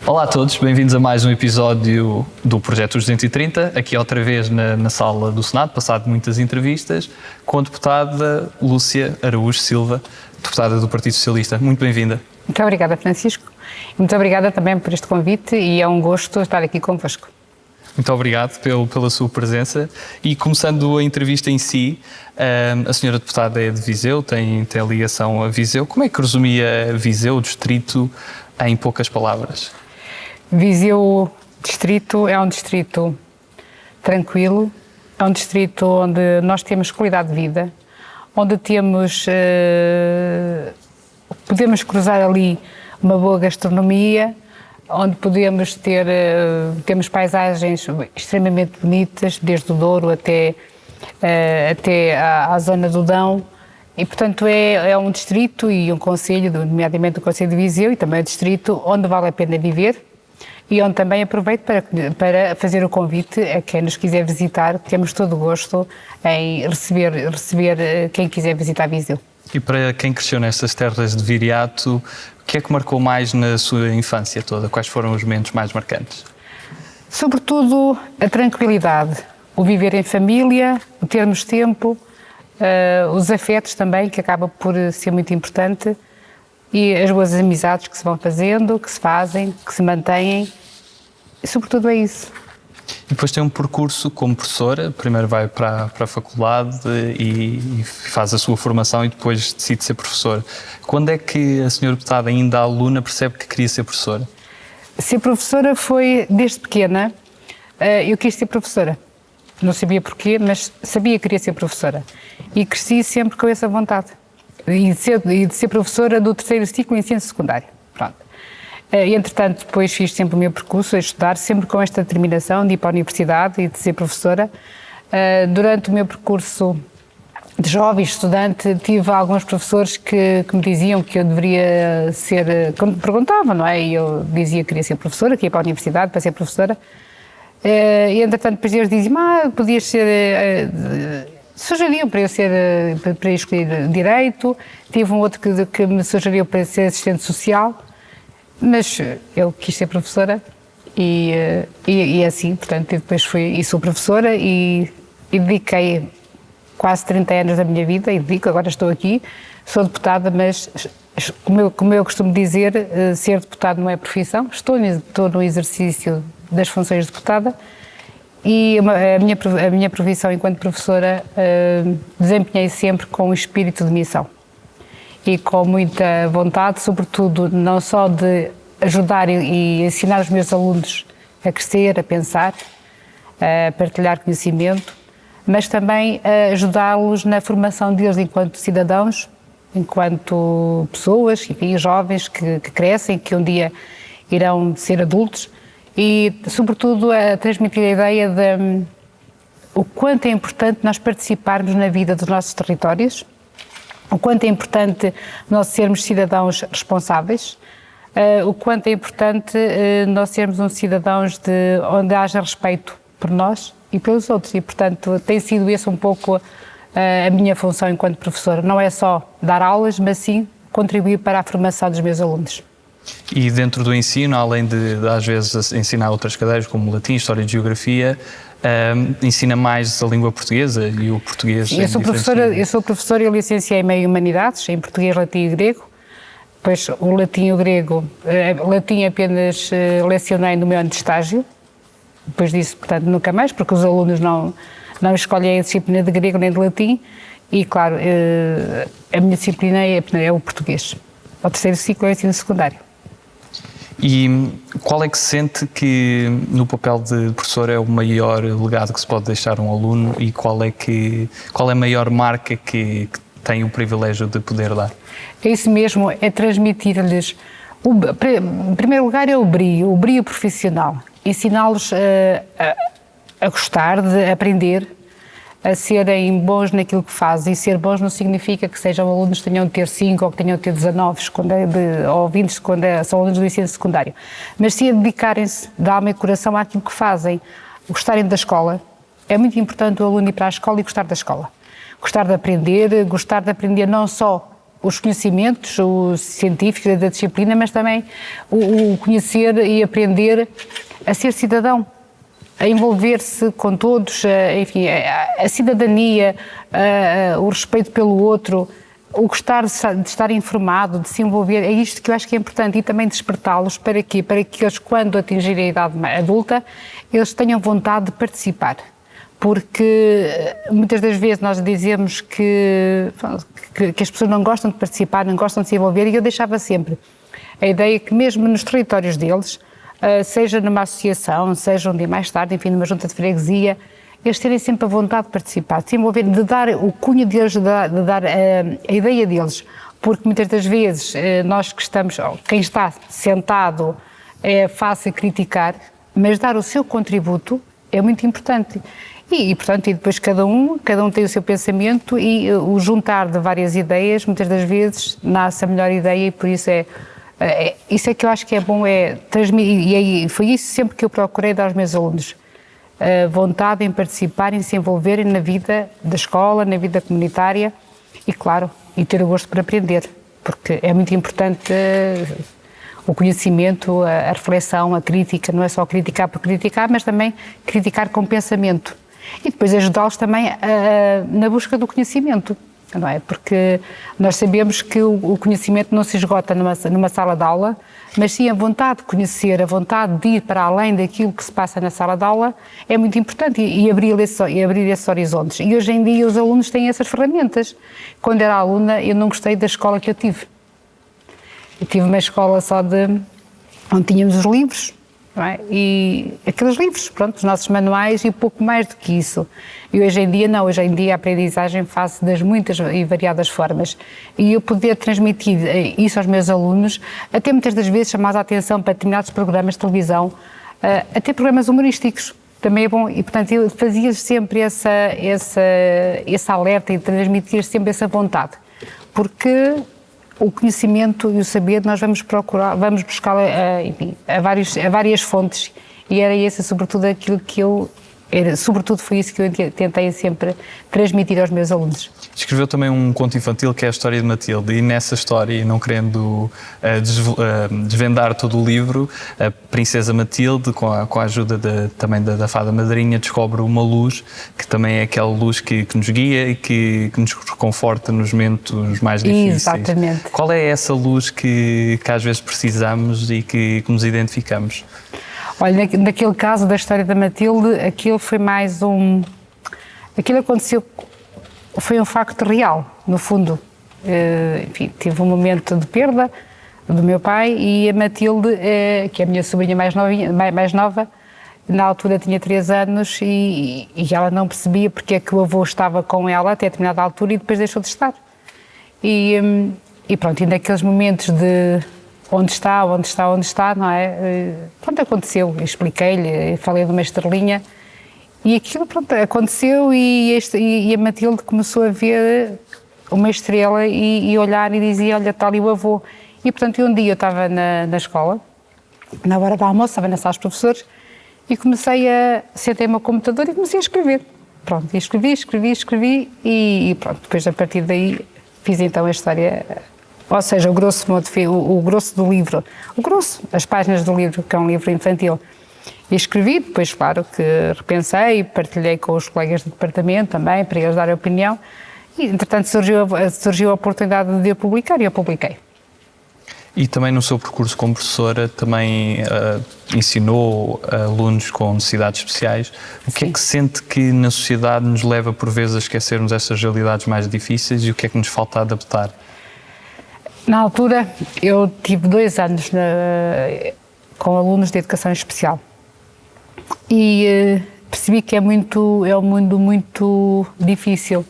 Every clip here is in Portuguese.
Olá a todos, bem-vindos a mais um episódio do Projeto 230, aqui outra vez na sala do Senado, passado muitas entrevistas, com a deputada Lúcia Araújo Silva, deputada do Partido Socialista. Muito bem-vinda. Muito obrigada, Francisco. Muito obrigada também por este convite e é um gosto estar aqui convosco. Muito obrigado pela sua presença e começando a entrevista em si, a senhora deputada é de Viseu, tem ligação a Viseu. Como é que resumia Viseu, o distrito, em poucas palavras? Viseu distrito é um distrito tranquilo, é um distrito onde nós temos qualidade de vida, onde podemos cruzar ali uma boa gastronomia, onde podemos temos paisagens extremamente bonitas, desde o Douro até à zona do Dão. E, portanto, é um distrito e um concelho, nomeadamente o Concelho de Viseu, e também o distrito onde vale a pena viver e onde também aproveito para fazer o convite a quem nos quiser visitar. Temos todo o gosto em receber quem quiser visitar Viseu. E para quem cresceu nestas terras de Viriato, o que é que marcou mais na sua infância toda? Quais foram os momentos mais marcantes? Sobretudo a tranquilidade, o viver em família, o termos tempo, os afetos também, que acaba por ser muito importante, e as boas amizades que se vão fazendo, que se fazem, que se mantêm, e sobretudo é isso. E depois tem um percurso como professora, primeiro vai para a faculdade e faz a sua formação e depois decide ser professora. Quando é que a senhora deputada, ainda aluna, percebe que queria ser professora? Ser professora foi desde pequena, eu quis ser professora. Não sabia porquê, mas sabia que queria ser professora. E cresci sempre com essa vontade. E de ser professora do terceiro ciclo de ensino secundário. Pronto. E, entretanto, depois fiz sempre o meu percurso a estudar, sempre com esta determinação de ir para a universidade e de ser professora. Durante o meu percurso de jovem estudante, tive alguns professores que me diziam que eu deveria ser... Quando me perguntavam, não é? E eu dizia que queria ser professora, que ia para a universidade para ser professora. E, entretanto, depois eles diziam, podias ser... Sugeriam para eu para escolher direito, tive um outro que me sugeriu para ser assistente social, mas eu quis ser professora e assim, portanto, eu depois fui e sou professora e dediquei quase 30 anos da minha vida, agora estou aqui, sou deputada, mas como eu costumo dizer, ser deputado não é profissão, estou no exercício das funções de deputada. E a minha profissão enquanto professora desempenhei sempre com um espírito de missão e com muita vontade, sobretudo não só de ajudar e ensinar os meus alunos a crescer, a pensar, a partilhar conhecimento, mas também a ajudá-los na formação deles enquanto cidadãos, enquanto pessoas, enfim, jovens que crescem, que um dia irão ser adultos. E, sobretudo, a transmitir a ideia de o quanto é importante nós participarmos na vida dos nossos territórios, o quanto é importante nós sermos cidadãos responsáveis, o quanto é importante nós sermos uns cidadãos onde haja respeito por nós e pelos outros. E, portanto, tem sido esse um pouco a minha função enquanto professora. Não é só dar aulas, mas sim contribuir para a formação dos meus alunos. E dentro do ensino, além de às vezes ensinar outras cadeiras como latim, história e geografia, ensina mais a língua portuguesa e o português? Eu sou professora e licenciei-me em Humanidades, em português, latim e grego. Depois o latim e o grego, latim apenas lecionei no meu ano de estágio. Depois disso, portanto, nunca mais, porque os alunos não escolhem a disciplina de grego nem de latim. E, claro, a minha disciplina é o português. O terceiro ciclo é o ensino secundário. E qual é que se sente que no papel de professor é o maior legado que se pode deixar a um aluno e qual é a maior marca que tem o privilégio de poder dar? É isso mesmo, é transmitir-lhes, em primeiro lugar, é o brio profissional, ensiná-los a gostar de aprender, a serem bons naquilo que fazem. E ser bons não significa que sejam alunos que tenham de ter 5 ou que tenham de ter 19 ou 20 quando são alunos do ensino secundário, mas sim a dedicarem-se de alma e coração àquilo que fazem, gostarem da escola. É muito importante o aluno ir para a escola e gostar da escola, gostar de aprender não só os conhecimentos, os científicos da disciplina, mas também o conhecer e aprender a ser cidadão, a envolver-se com todos, enfim, a cidadania, o respeito pelo outro, o gostar de estar informado, de se envolver, é isto que eu acho que é importante, e também despertá-los para quê? Para que eles, quando atingirem a idade adulta, eles tenham vontade de participar. Porque muitas das vezes nós dizemos que as pessoas não gostam de participar, não gostam de se envolver, e eu deixava sempre a ideia que mesmo nos territórios deles, seja numa associação, seja um dia mais tarde, enfim, numa junta de freguesia, eles terem sempre a vontade de participar, de se envolver, de dar o cunho deles, de dar a ideia deles, porque muitas das vezes nós que estamos, quem está sentado é fácil criticar, mas dar o seu contributo é muito importante. E portanto, e depois cada um tem o seu pensamento, e o juntar de várias ideias, muitas das vezes nasce a melhor ideia, e por isso isso é que eu acho que é bom, transmitir, e foi isso sempre que eu procurei dar aos meus alunos. Vontade em participar, em se envolverem na vida da escola, na vida comunitária e, claro, e ter o gosto por aprender, porque é muito importante o conhecimento, a reflexão, a crítica, não é só criticar por criticar, mas também criticar com pensamento. E depois ajudá-los também na busca do conhecimento, não é? Porque nós sabemos que o conhecimento não se esgota numa sala de aula, mas sim a vontade de conhecer, a vontade de ir para além daquilo que se passa na sala de aula é muito importante, e abrir esses horizontes. E hoje em dia os alunos têm essas ferramentas. Quando era aluna, eu não gostei da escola que eu tive. Eu tive uma escola só onde tínhamos os livros, não é? E aqueles livros, pronto, os nossos manuais, e pouco mais do que isso. E hoje em dia não, hoje em dia a aprendizagem faz-se das muitas e variadas formas. E eu poder transmitir isso aos meus alunos, até muitas das vezes chamar a atenção para determinados programas de televisão, até programas humorísticos, também é bom. E portanto eu fazia sempre esse alerta e transmitir sempre essa vontade, porque o conhecimento e o saber nós vamos buscar a várias fontes, e era esse sobretudo aquilo que foi isso que eu tentei sempre transmitir aos meus alunos. Escreveu também um conto infantil que é a história de Matilde, e nessa história, não querendo desvendar todo o livro, a princesa Matilde, com a ajuda também da fada madrinha, descobre uma luz, que também é aquela luz que nos guia e que nos reconforta nos momentos mais difíceis. Exatamente. Qual é essa luz que às vezes precisamos e que nos identificamos? Olha, naquele caso da história da Matilde, aquilo foi mais aquilo aconteceu, foi um facto real, no fundo. Enfim, tive um momento de perda do meu pai, e a Matilde, que é a minha sobrinha mais nova, na altura tinha 3 anos, e ela não percebia porque é que o avô estava com ela até determinada altura e depois deixou de estar. E pronto, e naqueles momentos de onde está, não é? Pronto, aconteceu, expliquei-lhe, falei de uma estrelinha, e aquilo, pronto, aconteceu, e a Matilde começou a ver uma estrela e olhar e dizia, olha, está ali o avô. E portanto, um dia eu estava na escola, na hora do almoço, estava na sala dos professores, e sentei-me ao computador e comecei a escrever. Pronto, e escrevi, e pronto, depois a partir daí fiz então a história. Ou seja, o grosso do livro, as páginas do livro, que é um livro infantil. E escrevi, depois, claro, que repensei, partilhei com os colegas do departamento também, para eles darem opinião, e, entretanto, surgiu a oportunidade de eu publicar, e eu publiquei. E também no seu percurso como professora, também ensinou alunos com necessidades especiais. O que é que sente que na sociedade nos leva, por vezes, a esquecermos essas realidades mais difíceis, e o que é que nos falta adaptar? Na altura, eu tive 2 anos com alunos de educação especial, e percebi que é um mundo muito difícil.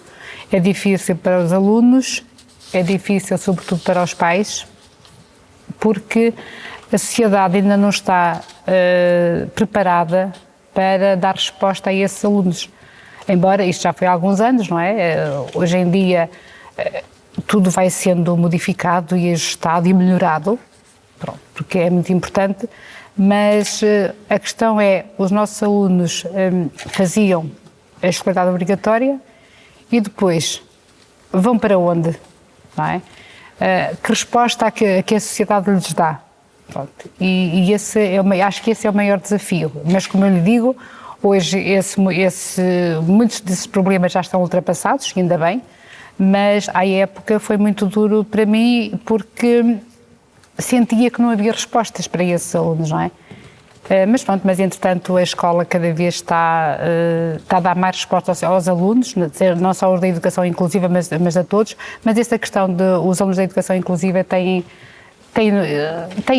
É difícil para os alunos, é difícil sobretudo para os pais, porque a sociedade ainda não está preparada para dar resposta a esses alunos. Embora isto já foi há alguns anos, não é? Hoje em dia tudo vai sendo modificado e ajustado e melhorado, pronto, porque é muito importante, mas a questão é, os nossos alunos faziam a escolaridade obrigatória e depois vão para onde, não é? Que resposta a que a sociedade lhes dá? Pronto. E esse acho que esse é o maior desafio. Mas, como eu lhe digo, hoje muitos desses problemas já estão ultrapassados, ainda bem, mas à época foi muito duro para mim porque sentia que não havia respostas para esses alunos, não é? Mas pronto, mas entretanto a escola cada vez está a dar mais respostas aos alunos, não só os da educação inclusiva, mas a todos, mas essa questão de os alunos da educação inclusiva têm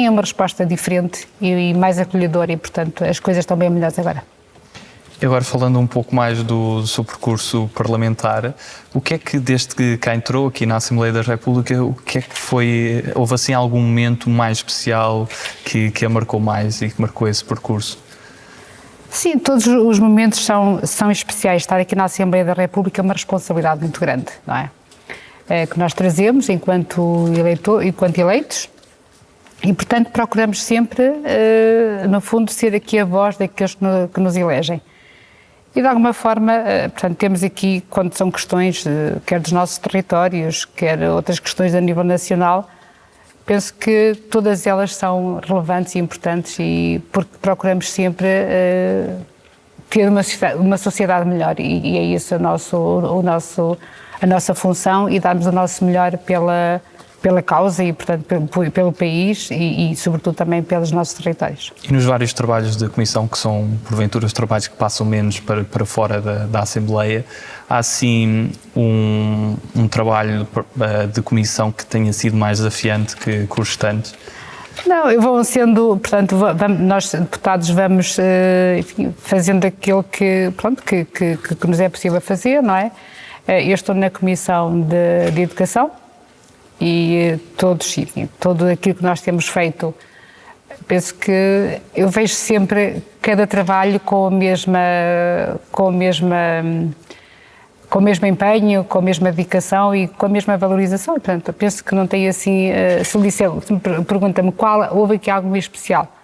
uma resposta diferente e mais acolhedora e, portanto, as coisas estão bem melhores agora. Agora, falando um pouco mais do seu percurso parlamentar, o que é que, desde que cá entrou aqui na Assembleia da República, o que é que foi, houve assim algum momento mais especial que a marcou mais e que marcou esse percurso? Sim, todos os momentos são especiais. Estar aqui na Assembleia da República é uma responsabilidade muito grande, não é? Que nós trazemos enquanto eleitos e, portanto, procuramos sempre, no fundo, ser aqui a voz daqueles que nos elegem. E, de alguma forma, portanto, temos aqui, quando são questões, quer dos nossos territórios, quer outras questões a nível nacional, penso que todas elas são relevantes e importantes e porque procuramos sempre ter uma sociedade melhor e é isso a nossa função e darmos o nosso melhor pela causa e, portanto, pelo país e, sobretudo, também pelos nossos territórios. E nos vários trabalhos da Comissão, que são, porventura, os trabalhos que passam menos para fora da Assembleia, há, sim, um trabalho de Comissão que tenha sido mais desafiante que os restantes? Não, vão sendo, portanto, nós, deputados, vamos enfim, fazendo aquilo que nos é possível fazer, não é? Eu estou na Comissão de Educação, e todo aquilo que nós temos feito, penso que eu vejo sempre cada trabalho com o mesmo empenho, com a mesma dedicação e com a mesma valorização. Portanto, penso que não tem assim, se me pergunta-me houve aqui algo especial.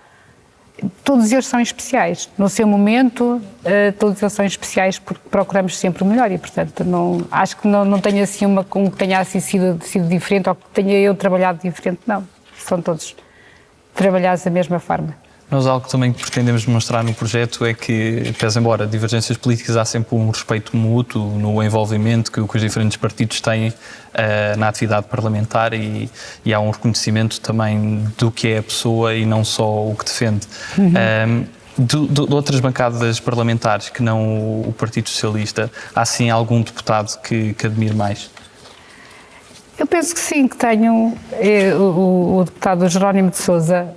Todos eles são especiais. No seu momento, todos eles são especiais porque procuramos sempre o melhor e, portanto, acho que não tenho assim uma que tenha assim sido diferente ou que tenha eu trabalhado diferente, não. São todos trabalhados da mesma forma. Nós algo também que pretendemos demonstrar no projeto é que, pese embora divergências políticas, há sempre um respeito mútuo no envolvimento que os diferentes partidos têm na atividade parlamentar e há um reconhecimento também do que é a pessoa e não só o que defende. De outras bancadas parlamentares que não o Partido Socialista, há sim algum deputado que admire mais? Eu penso que sim, que tenho o deputado Jerónimo de Sousa.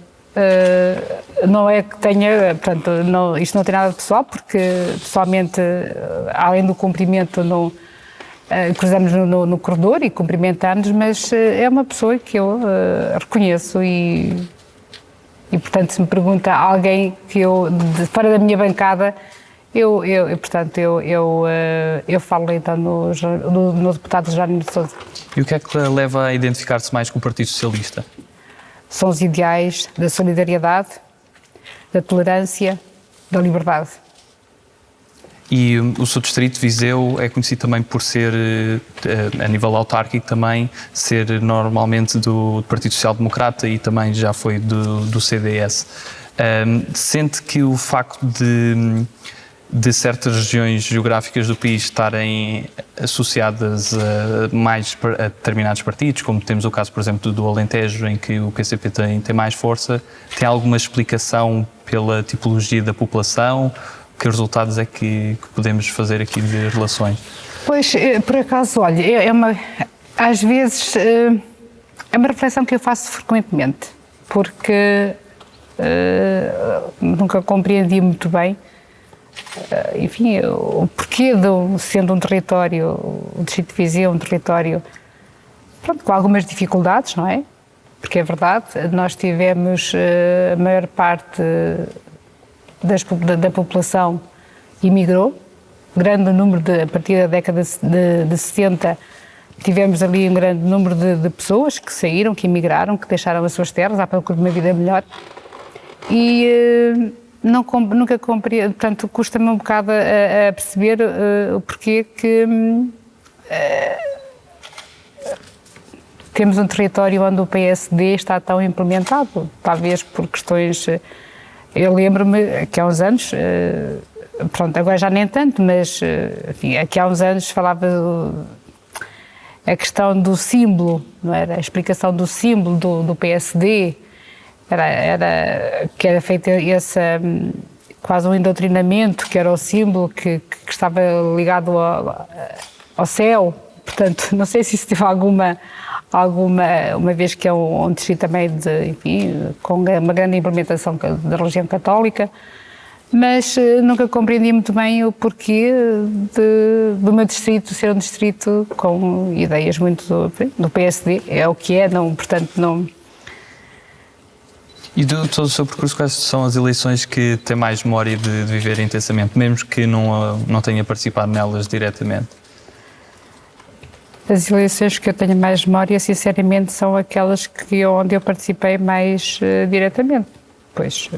Não é que tenha, portanto, isto não tem nada de pessoal, porque pessoalmente, além do cumprimento, cruzamos no corredor e cumprimentamos, mas é uma pessoa que eu reconheço e, portanto, se me pergunta alguém que eu, fora da minha bancada, eu falo então no deputado Jerónimo de Sousa. E o que é que leva a identificar-se mais com o Partido Socialista? São os ideais da solidariedade, da tolerância, da liberdade. E o seu distrito, Viseu, é conhecido também por ser, a nível autárquico também, ser normalmente do Partido Social Democrata e também já foi do CDS. Sente que o facto de certas regiões geográficas do país estarem associadas a determinados partidos, como temos o caso, por exemplo, do Alentejo, em que o PCP tem mais força, tem alguma explicação pela tipologia da população? Que resultados é que podemos fazer aqui de relações? Pois, por acaso, olha, às vezes é uma reflexão que eu faço frequentemente, porque nunca compreendi muito bem enfim, o porquê sendo um território, o Distrito de Viseu, um território pronto, com algumas dificuldades, não é? Porque é verdade, nós tivemos a maior parte da população emigrou, grande número a partir da década de 70, tivemos ali um grande número de pessoas que saíram, que emigraram, que deixaram as suas terras à procura de uma vida melhor e nunca compreendo, portanto, custa-me um bocado a perceber o porquê que temos um território onde o PSD está tão implementado, talvez por questões... Eu lembro-me que há uns anos, pronto, agora já nem tanto, mas enfim, aqui há uns anos falava a questão do símbolo, não era? A explicação do símbolo do PSD, que era feito esse quase um indoctrinamento, que era o símbolo que estava ligado ao céu. Portanto, não sei se isso teve alguma uma vez que é um distrito também enfim, com uma grande implementação da religião católica, mas nunca compreendi muito bem o porquê do meu distrito ser um distrito com ideias muito do PSD, é o que é, não, portanto não... E de todo o seu percurso, quais são as eleições que tem mais memória de viver intensamente, mesmo que não tenha participado nelas diretamente? As eleições que eu tenho mais memória, sinceramente, são aquelas onde eu participei mais diretamente. Pois,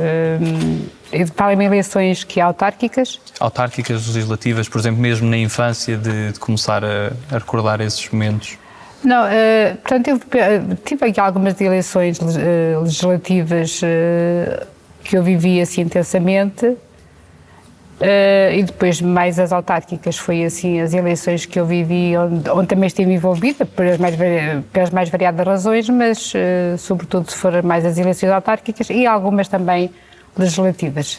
falam-me eleições autárquicas. Autárquicas, legislativas, por exemplo, mesmo na infância, de começar a recordar esses momentos? Não, portanto, eu tive aqui algumas eleições legislativas que eu vivi assim intensamente, e depois mais as autárquicas, foi assim as eleições que eu vivi, onde também estive envolvida, pelas mais variadas razões, mas sobretudo se forem mais as eleições autárquicas e algumas também legislativas.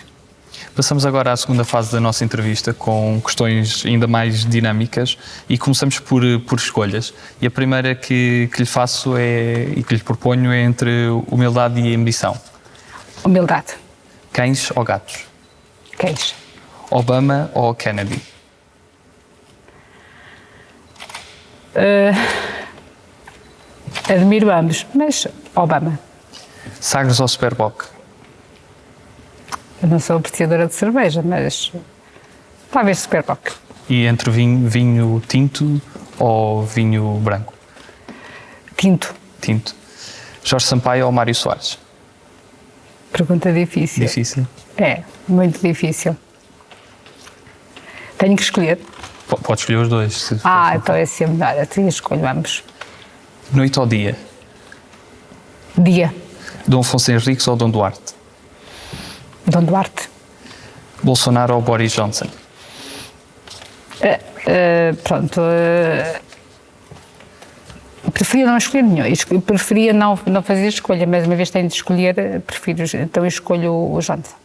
Passamos agora à segunda fase da nossa entrevista, com questões ainda mais dinâmicas, e começamos por escolhas. E a primeira que lhe faço e que lhe proponho é entre humildade e ambição. Humildade. Cães ou gatos? Cães. Obama ou Kennedy? Admiro ambos, mas Obama. Sagres ou Superboc? Eu não sou apreciadora de cerveja, mas talvez Superboc. E entre vinho tinto ou vinho branco? Tinto. Tinto. Jorge Sampaio ou Mário Soares? Pergunta difícil. Difícil? É, muito difícil. Tenho que escolher. Pode escolher os dois. Então é assim melhor. Eu escolho ambos. Noite ou dia? Dia. Dom Afonso Henriques ou Dom Duarte? Dom Duarte. Bolsonaro ou Boris Johnson? Preferia não escolher nenhum. Preferia não fazer escolha, mas uma vez tenho de escolher, então eu escolho o Johnson.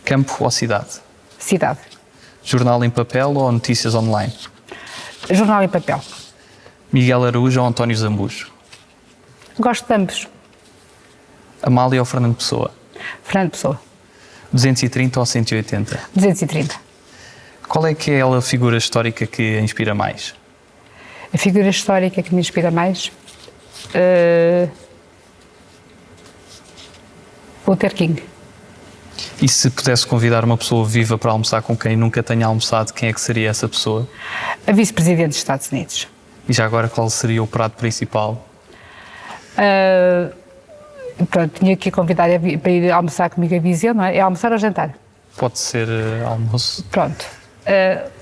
Campo ou cidade? Cidade. Jornal em papel ou notícias online? Jornal em papel. Miguel Araújo ou António Zambujo? Gosto de ambos. Amália ou Fernando Pessoa? Fernando Pessoa. 230 ou 180? 230. Qual é que é a figura histórica que a inspira mais? A figura histórica que me inspira mais? Luther King. E se pudesse convidar uma pessoa viva para almoçar com quem nunca tenha almoçado, quem é que seria essa pessoa? A vice-presidente dos Estados Unidos. E já agora, qual seria o prato principal? Pronto, tinha que convidar para ir almoçar comigo a Viseu, não é? É almoçar ou jantar? Pode ser almoço. Pronto.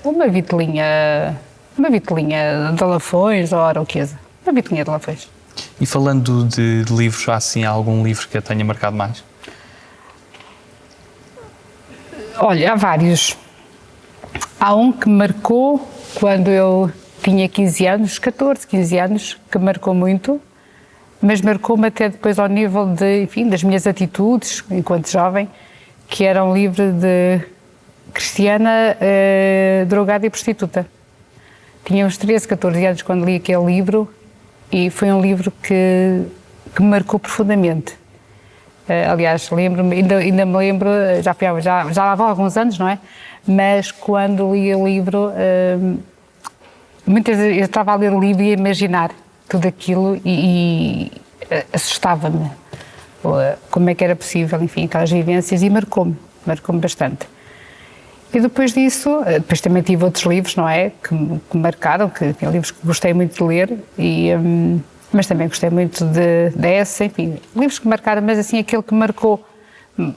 Uma vitelinha de Lafões ou Arauquesa. Uma vitelinha de Lafões. E falando de livros, há assim algum livro que a tenha marcado mais? Olha, há vários. Há um que me marcou quando eu tinha 15 anos, 14, 15 anos, que marcou muito, mas marcou-me até depois ao nível das minhas atitudes enquanto jovem, que era um livro de Cristiana, drogada e prostituta. Tinha uns 13, 14 anos quando li aquele livro e foi um livro que me marcou profundamente. Aliás, lembro-me, ainda me lembro, já lá vão alguns anos, não é? Mas quando li o livro, muitas vezes eu estava a ler o livro e a imaginar tudo aquilo e assustava-me como é que era possível, enfim, aquelas vivências, e marcou-me bastante. E depois disso, depois também tive outros livros, não é? Que me marcaram, livros que gostei muito de ler, mas também gostei muito dessa, enfim, livros que marcaram, mas assim, aquele que marcou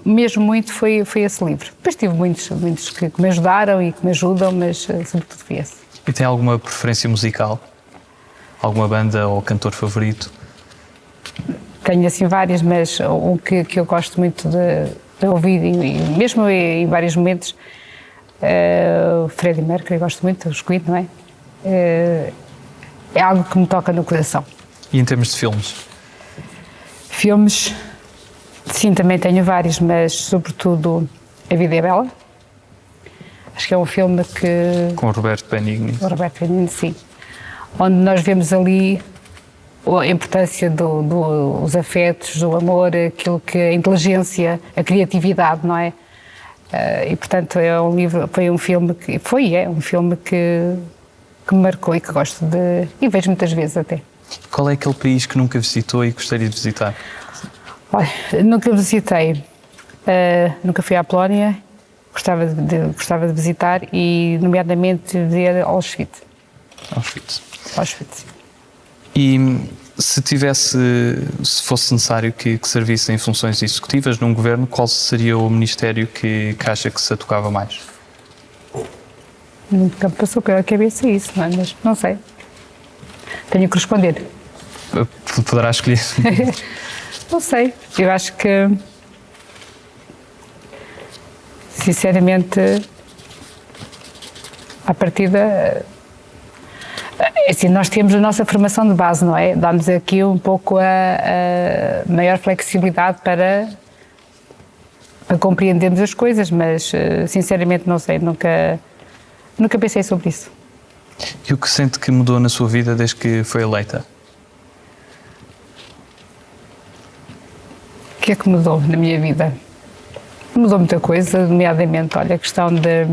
mesmo muito foi esse livro. Depois tive muitos que me ajudaram e que me ajudam, mas sobretudo foi esse. E tem alguma preferência musical? alguma banda ou cantor favorito? Tenho assim várias, mas o que eu gosto muito de ouvir, e mesmo em vários momentos, o Freddie Mercury, gosto muito, os Queen, não é? É algo que me toca no coração. E em termos de filmes? Filmes, sim, também tenho vários, mas sobretudo A Vida é Bela. Acho que é um filme que... Com o Roberto Benigni. O Roberto Benigni, sim. Onde nós vemos ali a importância dos afetos, do amor, aquilo que a inteligência, a criatividade, não é? E portanto é um filme que me marcou e que gosto de, e vejo muitas vezes até. Qual é aquele país que nunca visitou e gostaria de visitar? Olha, nunca visitei, nunca fui à Polónia, gostava de visitar e nomeadamente ver Auschwitz. Auschwitz. E se fosse necessário que servisse em funções executivas num governo, qual seria o ministério que acha que se atocava mais? Nunca me passou pela cabeça isso, não é? Mas não sei. Tenho que responder. Poderá escolher. Não sei. Eu acho que, sinceramente, à partida, assim, nós temos a nossa formação de base, não é? Dá-nos aqui um pouco a maior flexibilidade para compreendermos as coisas, mas, sinceramente, não sei. Nunca pensei sobre isso. E o que sente que mudou na sua vida desde que foi eleita? O que é que mudou na minha vida? Mudou muita coisa, nomeadamente, olha, a questão de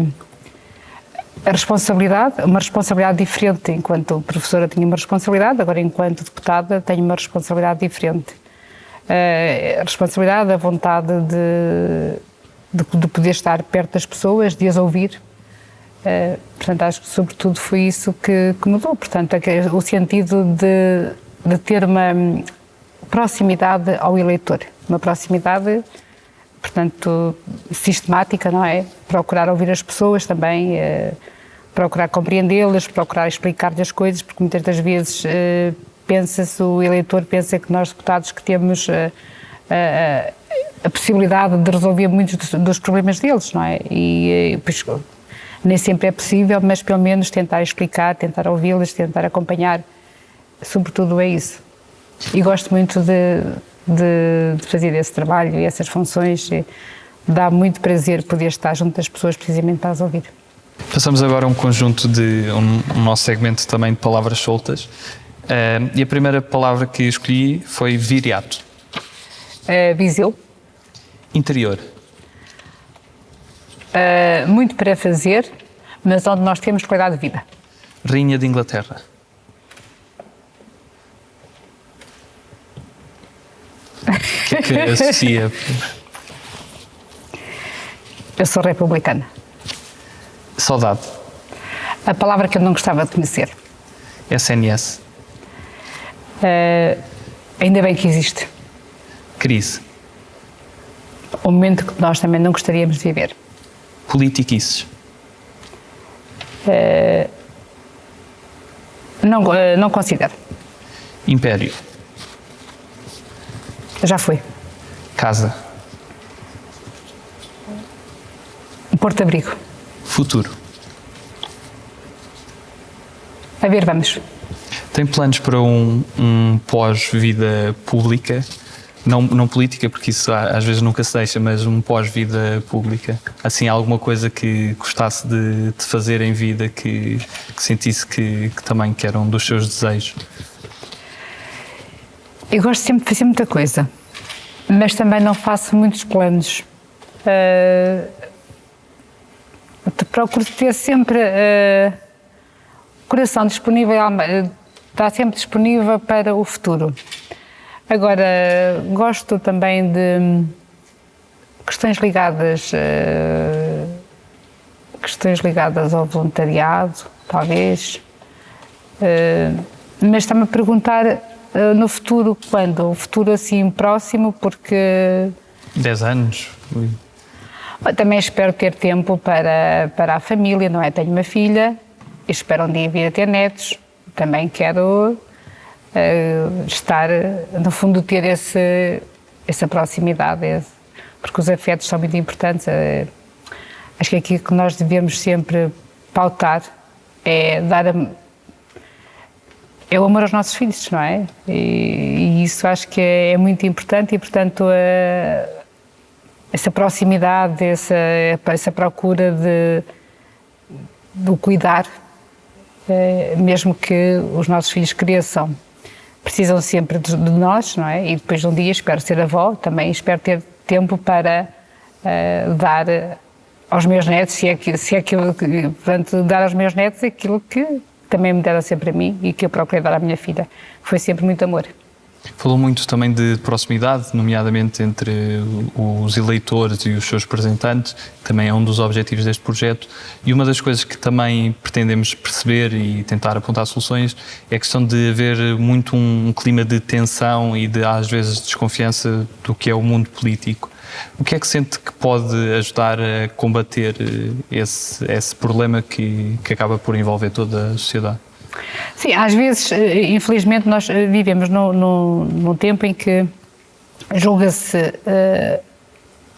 a responsabilidade, uma responsabilidade diferente. Enquanto professora tinha uma responsabilidade, agora enquanto deputada tenho uma responsabilidade diferente. A responsabilidade, a vontade de poder estar perto das pessoas, de as ouvir. Portanto, acho que sobretudo foi isso que mudou. Portanto, o sentido de ter uma proximidade ao eleitor, uma proximidade, portanto, sistemática, não é? Procurar ouvir as pessoas também, procurar compreendê-las, procurar explicar-lhes as coisas, porque muitas das vezes o eleitor pensa que nós deputados que temos a possibilidade de resolver muitos dos problemas deles, não é? E pois, nem sempre é possível, mas pelo menos tentar explicar, tentar ouvi-las, tentar acompanhar, sobretudo é isso. E gosto muito de fazer esse trabalho e essas funções. Dá muito prazer poder estar junto das pessoas precisamente para as ouvir. Passamos agora a um conjunto um nosso segmento também de palavras soltas. E a primeira palavra que escolhi foi viriato. Viseu. Interior. Muito para fazer, mas onde nós temos qualidade de vida. Rainha de Inglaterra. O que é que associa? Eu sou republicana. Saudade. A palavra que eu não gostava de conhecer. SNS. Ainda bem que existe. Crise. Um momento que nós também não gostaríamos de viver. Politiquices. Não considero. Império. Já foi. Casa. Porto-abrigo. Futuro. A ver, vamos. Tem planos para um pós-vida pública? Não política, porque isso às vezes nunca se deixa, mas um pós-vida pública? Assim, alguma coisa que gostasse de fazer em vida, que sentisse que também que era um dos seus desejos? Eu gosto sempre de fazer muita coisa, mas também não faço muitos planos. Procuro ter sempre o coração disponível, está sempre disponível para o futuro. Agora, gosto também de questões ligadas ao voluntariado, talvez, mas está-me a perguntar no futuro, quando? Um futuro assim próximo, porque... 10 anos? Ui. Também espero ter tempo para a família, não é? Tenho uma filha, espero um dia vir a ter netos, também quero estar, no fundo, ter essa proximidade, porque os afetos são muito importantes. Acho que aquilo que nós devemos sempre pautar é é o amor aos nossos filhos, não é? E isso acho que é muito importante e, portanto, essa proximidade, essa procura do cuidar, mesmo que os nossos filhos cresçam, precisam sempre de nós, não é? E depois de um dia espero ser avó, também espero ter tempo para dar aos meus netos, se é aquilo que, portanto, dar aos meus netos aquilo que também me deram sempre a mim e que eu procurei dar à minha filha, que foi sempre muito amor. Falou muito também de proximidade, nomeadamente entre os eleitores e os seus representantes, que também é um dos objetivos deste projeto. E uma das coisas que também pretendemos perceber e tentar apontar soluções é a questão de haver muito um clima de tensão e de, às vezes, desconfiança do que é o mundo político. O que é que sente que pode ajudar a combater esse problema que acaba por envolver toda a sociedade? Sim, às vezes, infelizmente, nós vivemos num tempo em que julga-se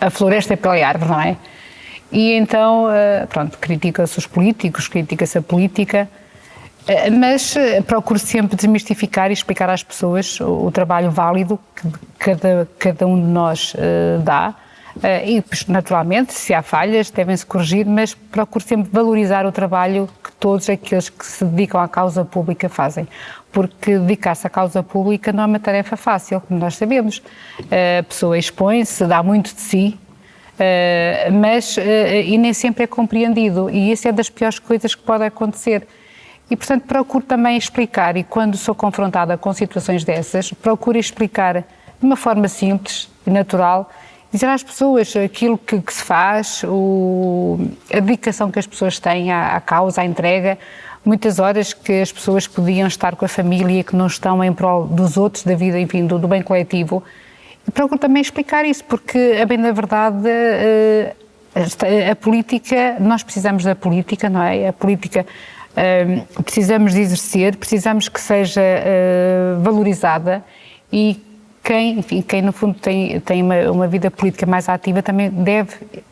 a floresta pela árvore, não é? E então, pronto, critica-se os políticos, critica-se a política, mas procuro sempre desmistificar e explicar às pessoas o trabalho válido que cada um de nós dá. E, naturalmente, se há falhas, devem-se corrigir, mas procuro sempre valorizar o trabalho que todos aqueles que se dedicam à causa pública fazem. Porque dedicar-se à causa pública não é uma tarefa fácil, como nós sabemos. A pessoa expõe-se, dá muito de si, e nem sempre é compreendido. E isso é das piores coisas que pode acontecer. E, portanto, procuro também explicar, e quando sou confrontada com situações dessas, procuro explicar de uma forma simples e natural, dizer às pessoas aquilo que se faz, a dedicação que as pessoas têm à causa, à entrega, muitas horas que as pessoas podiam estar com a família, que não estão em prol dos outros, da vida, enfim, do bem coletivo. E procuro também explicar isso, porque, a bem da verdade, a política, nós precisamos da política, não é? A política precisamos de exercer, precisamos que seja valorizada e quem no fundo tem uma vida política mais ativa também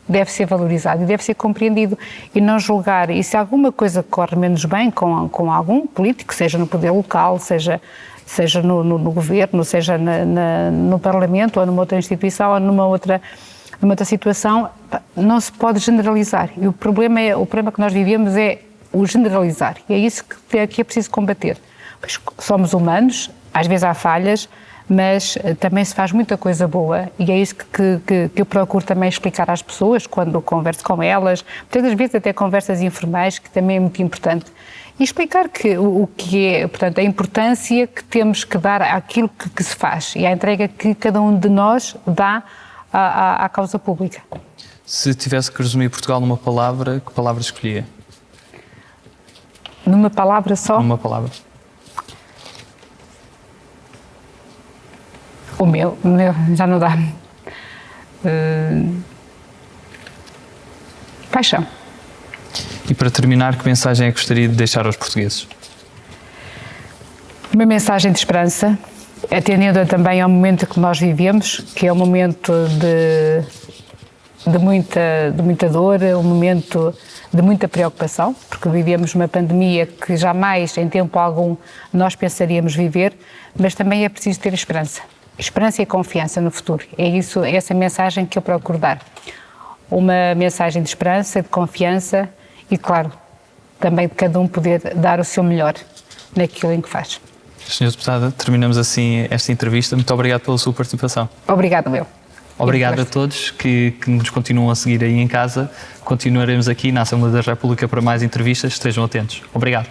deve ser valorizado e deve ser compreendido e não julgar. E se alguma coisa corre menos bem com algum político, seja no poder local, seja no governo, seja no Parlamento ou numa outra instituição ou numa outra situação, não se pode generalizar. E o problema que nós vivemos é o generalizar. E é isso que é preciso combater. Pois somos humanos, às vezes há falhas, mas também se faz muita coisa boa e é isso que eu procuro também explicar às pessoas quando converso com elas, muitas vezes até conversas informais, que também é muito importante, e explicar o que é, portanto, a importância que temos que dar àquilo que se faz e à entrega que cada um de nós dá à causa pública. Se tivesse que resumir Portugal numa palavra, que palavra escolhia? Numa palavra só? Numa palavra. O meu já não dá. Paixão. E para terminar, que mensagem é que gostaria de deixar aos portugueses? Uma mensagem de esperança, atendendo também ao momento que nós vivemos, que é um momento de muita dor, um momento de muita preocupação, porque vivemos uma pandemia que jamais, em tempo algum, nós pensaríamos viver, mas também é preciso ter esperança. Esperança e confiança no futuro. É essa mensagem que eu procuro dar. Uma mensagem de esperança, de confiança e, claro, também de cada um poder dar o seu melhor naquilo em que faz. Senhora Deputada, terminamos assim esta entrevista. Muito obrigado pela sua participação. Obrigado, eu. Obrigado a todos que nos continuam a seguir aí em casa. Continuaremos aqui na Assembleia da República para mais entrevistas. Estejam atentos. Obrigado.